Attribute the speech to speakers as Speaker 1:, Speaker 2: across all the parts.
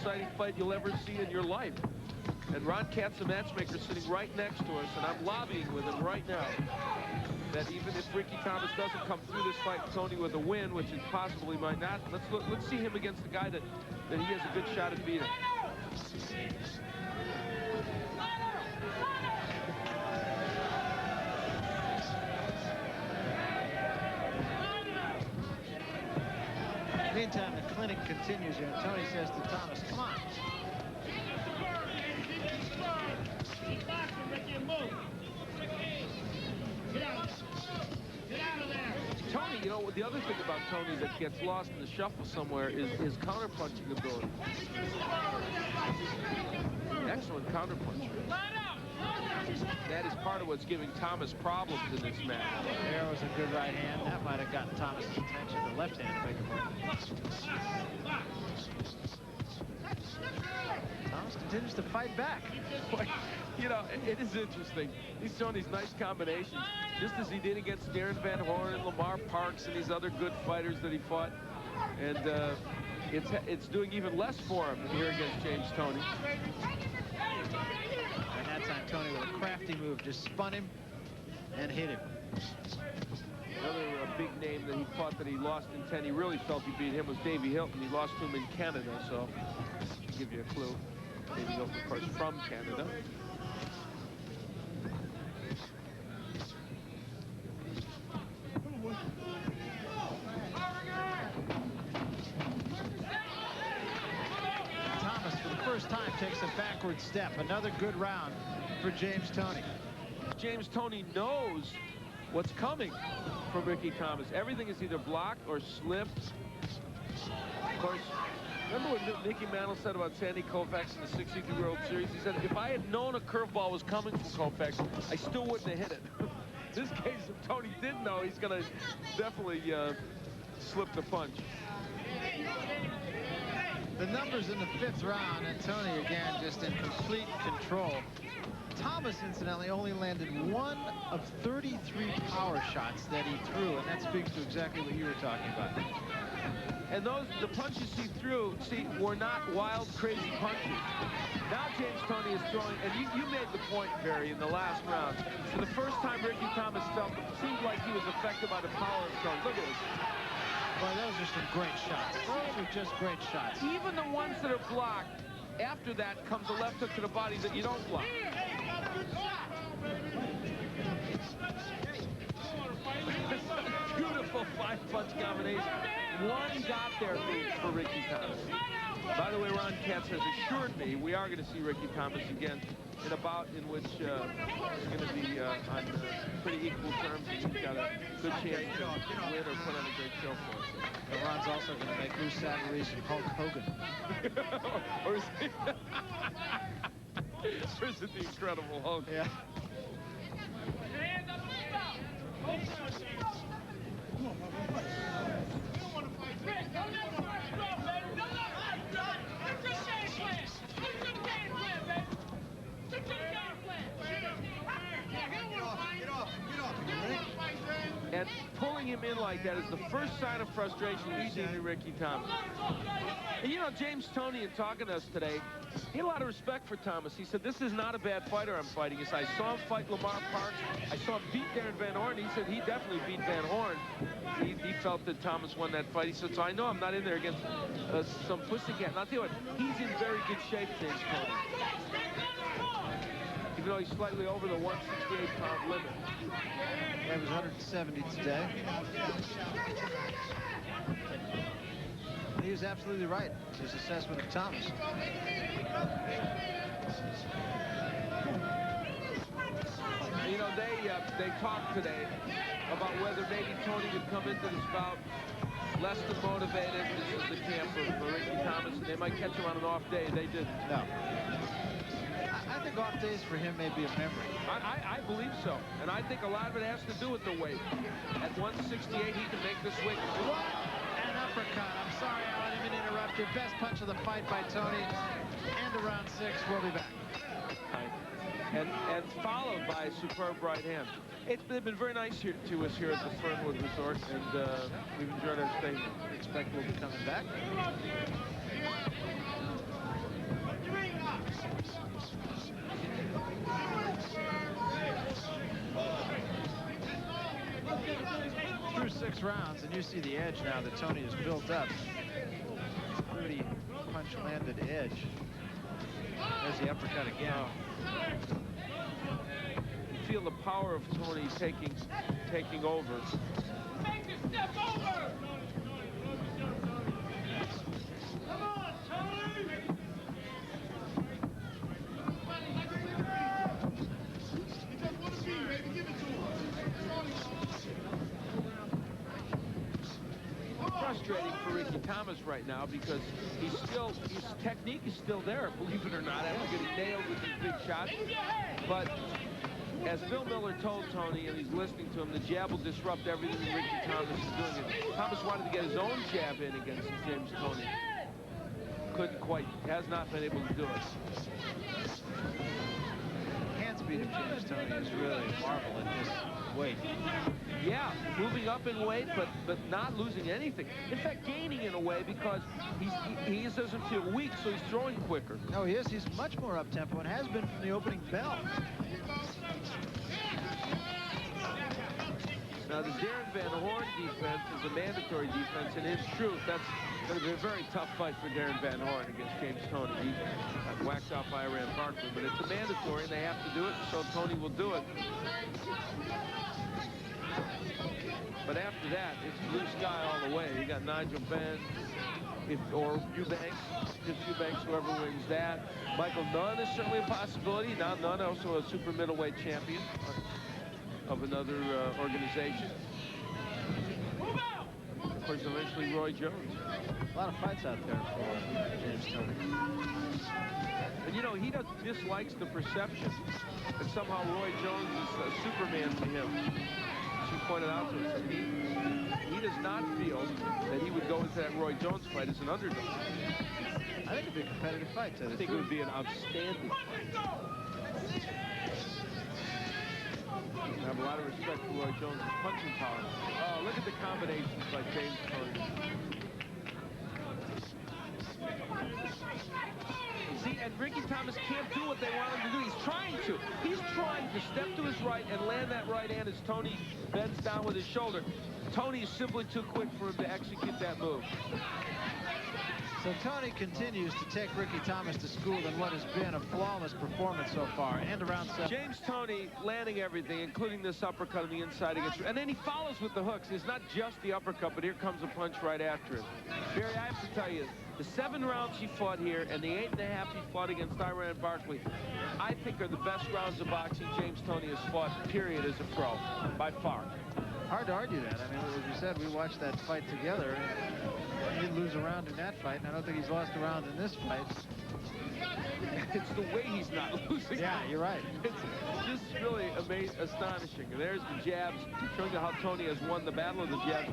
Speaker 1: exciting fight you'll ever see in your life. And Ron Katz, the matchmaker, sitting right next to us, and I'm lobbying with him right now that even if Ricky Thomas doesn't come through this fight, Toney with a win, which it possibly might not, let's see him against the guy that he has a good shot at beating.
Speaker 2: Meantime, the clinic continues here, and Toney says to Thomas, come on.
Speaker 1: Toney, you know, the other thing about Toney that gets lost in the shuffle somewhere is his counterpunching ability. Excellent counterpuncher. That is part of what's giving Thomas problems in this match.
Speaker 2: There was a good right hand. That might have gotten Thomas' attention. The left hand, beg your pardon. Thomas continues to fight back.
Speaker 1: You know, it is interesting. He's showing these nice combinations, just as he did against Darren Van Horn and Lamar Parks and these other good fighters that he fought. And it's doing even less for him here against James Toney.
Speaker 2: And that time, Toney with a crafty move just spun him and hit him.
Speaker 1: Another big name that he fought that he lost in 10, he really felt he beat him, was Davey Hilton. He lost to him in Canada, so to give you a clue. Davey Hilton, of course, from Canada.
Speaker 2: Thomas, for the first time, takes a backward step. Another good round for James Toney.
Speaker 1: James Toney knows what's coming from Ricky Thomas. Everything is either blocked or slipped. Of course, remember what Mickey Mantle said about Sandy Koufax in the 62 World Series? He said, if I had known a curveball was coming from Koufax, I still wouldn't have hit it. This case, if Toney did know, he's going to definitely slip the punch.
Speaker 2: The numbers in the 5th round, and Toney again just in complete control. Thomas, incidentally, only landed 1 of 33 power shots that he threw, and that speaks to exactly what you were talking about.
Speaker 1: And the punches he threw, were not wild, crazy punches. Now James Toney is throwing, and you made the point, Barry, in the last round. For the first time, Ricky Thomas seemed like he was affected by the power of throwing. Look at this.
Speaker 2: Boy, those are some great shots. Those are just great shots.
Speaker 1: Even the ones that are blocked, after that comes a left hook to the body that you don't block. Beautiful 5-punch combination. One got there for Ricky Thomas. By the way, Ron Katz has assured me we are going to see Ricky Thomas again in a bout in which it's going to be on pretty equal terms. He's got a good chance to win or put on a great show for us.
Speaker 2: And Ron's also going to make Lou Savarese and Hulk Hogan.
Speaker 1: Or is it the Incredible Hulk?
Speaker 2: Yeah.
Speaker 1: And pulling him in like that is the first sign of frustration we see in Ricky Thomas. And you know, James Toney, in talking to us today, he had a lot of respect for Thomas. He said, this is not a bad fighter I'm fighting. He said, I saw him fight Lamar Parks. I saw him beat Darren Van Horn. He said he definitely beat Van Horn. He felt that Thomas won that fight. He said, so I know I'm not in there against some pussycat. And I'll tell you what, he's in very good shape, James Toney. Even though he's slightly over the 168-pound limit.
Speaker 2: That was 170 today. He was absolutely right, his assessment of Thomas.
Speaker 1: You know, they talked today about whether maybe Toney would come into this bout less than motivated. This is the camp for Ricky Thomas, and they might catch him on an off day. They didn't.
Speaker 2: No. I think off days for him may be a memory.
Speaker 1: I believe so. And I think a lot of it has to do with the weight. At 168, he can make this weight.
Speaker 2: What an uppercut. I'm sorry, Alan, I didn't interrupt you. Best punch of the fight by Toney. End of round 6. We'll be back.
Speaker 1: And followed by a superb right hand. They've been very nice to us here at the Fernwood Resort, and we've enjoyed our stay.
Speaker 2: We expect we'll be coming back. rounds, and you see the edge now that Toney has built up. 30 punch landed edge. There's the uppercut again.
Speaker 1: You feel the power of Toney taking over.
Speaker 3: Make the step over! Come on, Toney! He just want to be, baby. Give it to him.
Speaker 1: Frustrating for Ricky Thomas right now because his technique is still there, believe it or not, after getting nailed with these big shots. But as Bill Miller told Toney, and he's listening to him, the jab will disrupt everything Ricky Thomas is doing. And Thomas wanted to get his own jab in against James Toney. Couldn't quite, has not been able to do it.
Speaker 2: Hand speed of James Toney is really a marvel at this weight.
Speaker 1: Yeah, moving up in weight, but not losing anything. In fact, gaining in a way because he doesn't feel weak, so he's throwing quicker.
Speaker 2: No, he is. He's much more up-tempo and has been from the opening bell.
Speaker 1: Now, the Darren Van Horn defense is a mandatory defense, and in truth, that's going to be a very tough fight for Darren Van Horn against James Toney. He got whacked out by Iran Barkley, but it's a mandatory, and they have to do it, so Toney will do it. But after that, it's blue sky all the way. You got Nigel Benn, or Eubanks, whoever wins that. Michael Nunn is certainly a possibility. Now Nunn, also a super middleweight champion of another organization. Of course, eventually Roy Jones.
Speaker 2: A lot of fights out there for James Toney.
Speaker 1: And you know, he dislikes the perception that somehow Roy Jones is a Superman to him. As you pointed out to us, he does not feel that he would go into that Roy Jones fight as an underdog.
Speaker 2: I think it'd be a competitive fight.
Speaker 1: I think it would be an outstanding fight. I have a lot of respect for Roy Jones' punching power. Oh, look at the combinations by James Toney. See, and Ricky Thomas can't do what they want him to do. He's trying to. He's trying to step to his right and land that right hand as Toney bends down with his shoulder. Toney is simply too quick for him to execute that move.
Speaker 2: So Toney continues to take Ricky Thomas to school in what has been a flawless performance so far. And around 7.
Speaker 1: James Toney landing everything, including this uppercut on the inside against, and then he follows with the hooks. It's not just the uppercut, but here comes a punch right after it. Barry, I have to tell you, the 7 rounds he fought here and the 8.5 he fought against Iran Barkley, I think are the best rounds of boxing James Toney has fought, period, as a pro, by far.
Speaker 2: Hard to argue that. I mean, as you said, we watched that fight together. And he didn't lose a round in that fight, and I don't think he's lost a round in this fight.
Speaker 1: It's the way he's not losing.
Speaker 2: Yeah, you're right.
Speaker 1: It's just really astonishing. And there's the jabs, showing you how Toney has won the battle of the jabs.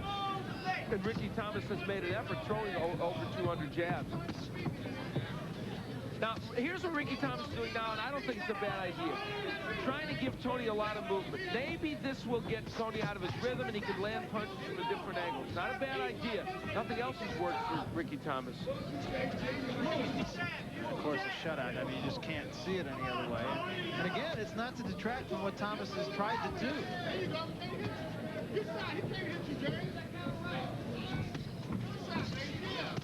Speaker 1: And Ricky Thomas has made an effort throwing over 200 jabs. Now, here's what Ricky Thomas is doing now, and I don't think it's a bad idea. Trying to give Toney a lot of movement. Maybe this will get Toney out of his rhythm, and he can land punches from a different angle. It's not a bad idea. Nothing else has worked for Ricky Thomas.
Speaker 2: Of course, a shutout. I mean, you just can't see it any other way. And again, it's not to detract from what Thomas has tried to do.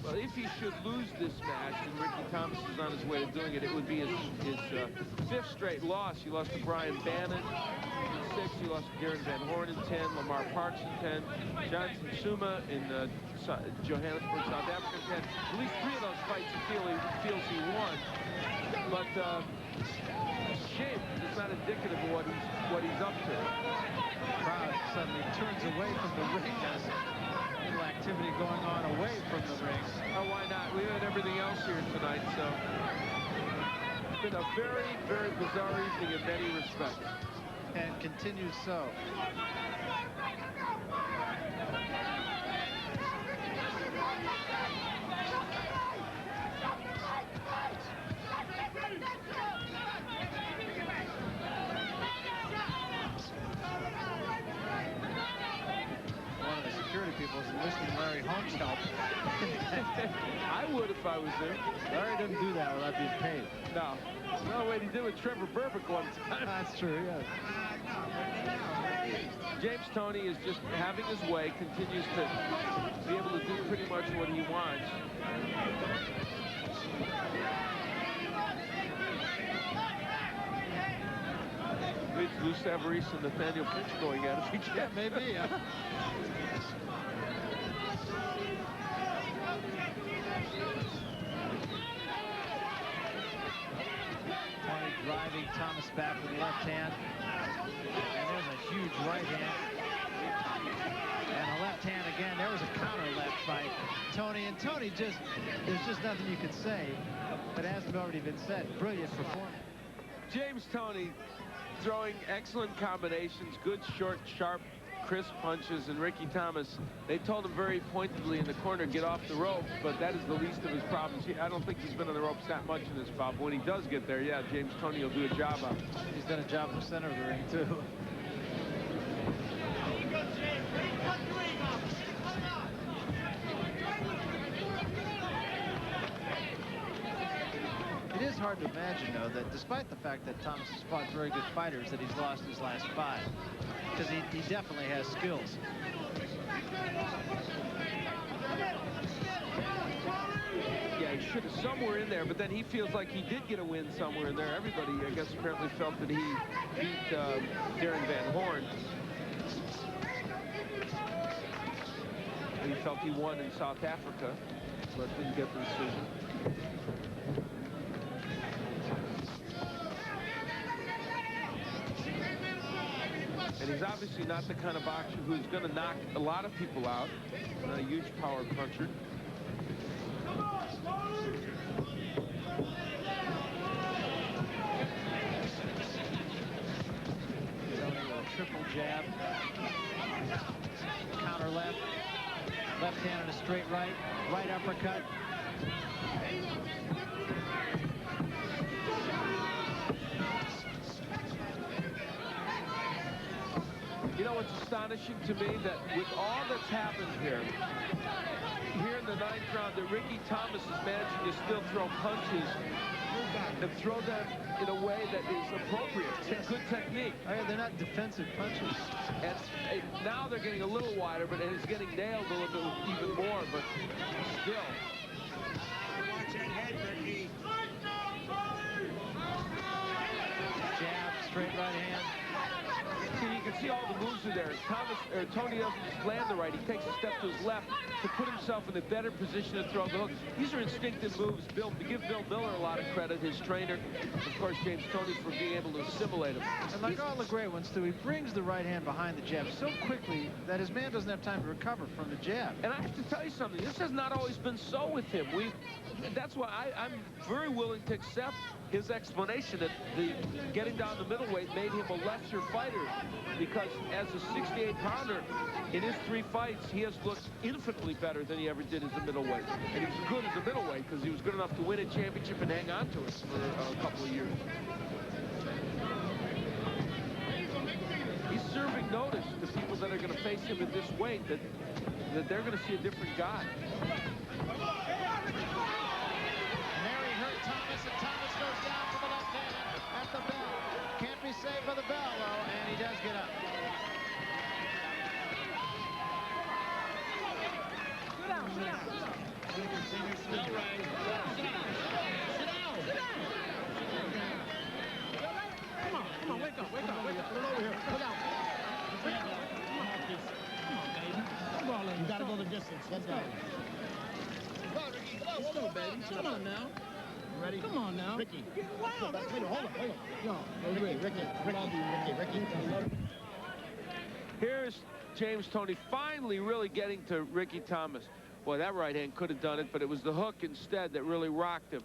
Speaker 1: Well, if he should lose this match, and Ricky Thomas is on his way to doing it, it would be his 5th straight loss. He lost to Brian Bannon in 6. He lost to Darren Van Horn in 10. Lamar Parks in 10. Johnson Suma in Johannesburg, South Africa in 10. At least 3 of those fights he feels he won. But it's a shame. It's not indicative of what he's up to.
Speaker 2: The crowd suddenly turns away from the ring. There's a little activity going on away from the ring.
Speaker 1: Oh, why not? We had everything else here tonight, so it's been a very, very bizarre evening in many respects.
Speaker 2: And continues so. One of the security people is enlisting Larry Holmes' help.
Speaker 1: I would if I was there.
Speaker 2: Larry doesn't do that without being paid.
Speaker 1: No. No way he did with Trevor Burbick one time.
Speaker 2: That's true, yes.
Speaker 1: James Toney is just having his way, continues to be able to do pretty much what he wants. It's Lou Savarese and Nathaniel Finch going at it again.
Speaker 2: Yeah, maybe. Toney driving Thomas back with the left hand. And there's a huge right hand. And a left hand again. There was a counter left by Toney. And Toney just, there's just nothing you can say that hasn't already been said. Brilliant performance.
Speaker 1: James Toney throwing excellent combinations, good, short, sharp, crisp punches, and Ricky Thomas, they told him very pointedly in the corner, get off the ropes, but that is the least of his problems. I don't think he's been on the ropes that much in this bout. When he does get there, yeah, James Toney will do a job of it.
Speaker 2: He's done a job in the center of the ring, too. It is hard to imagine, though, that despite the fact that Thomas has fought very good fighters, that he's lost his last 5. Because he definitely has skills.
Speaker 1: Yeah, he should have somewhere in there, but then he feels like he did get a win somewhere in there. Everybody, I guess, apparently felt that he beat Darren Van Horn. And he felt he won in South Africa, but didn't get the decision. And he's obviously not the kind of boxer who's going to knock a lot of people out. Not a huge power puncher.
Speaker 2: Triple jab. Counter left. Left hand and a straight right. Right uppercut.
Speaker 1: You know what's astonishing to me? That with all that's happened here in the 9th round, that Ricky Thomas is managing to still throw punches and throw them in a way that is appropriate. It's good technique.
Speaker 2: Oh, yeah, they're not defensive punches.
Speaker 1: And now they're getting a little wider, but it's getting nailed a little bit even more, but still.
Speaker 3: Watch that head, Ricky.
Speaker 2: Jab, straight right hand.
Speaker 1: See, you can see all the moves are there. Toney doesn't just land the right. He takes a step to his left to put himself in a better position to throw the hook. These are instinctive moves. Give Bill Miller a lot of credit, his trainer. Of course, James Toney for being able to assimilate him.
Speaker 2: And like all the great ones, too, he brings the right hand behind the jab so quickly that his man doesn't have time to recover from the jab.
Speaker 1: And I have to tell you something. This has not always been so with him. That's why I'm very willing to accept his explanation that the getting down the middleweight made him a lesser fighter, because as a 68-pounder, in his 3 fights, he has looked infinitely better than he ever did as a middleweight. And he was good as a middleweight because he was good enough to win a championship and hang on to it for a couple of years. He's serving notice to people that are going to face him at this weight that they're going to see a different guy.
Speaker 2: Mary hurt Thomas, and Thomas goes down for the left hand at the bell. Can't be saved by the bell, though, and he does get up.
Speaker 3: Sit down, sit down. All right. Sit down. Come on, wake up. Put it over here. Put out. Come on, baby. Come on, you gotta go the distance. Let's go. Let's go, baby. Come on now. Ready? Come on now. Ricky. Hold on. No, Ricky.
Speaker 1: Here's James Toney finally really getting to Ricky Thomas. Boy, that right hand could have done it, but it was the hook instead that really rocked him.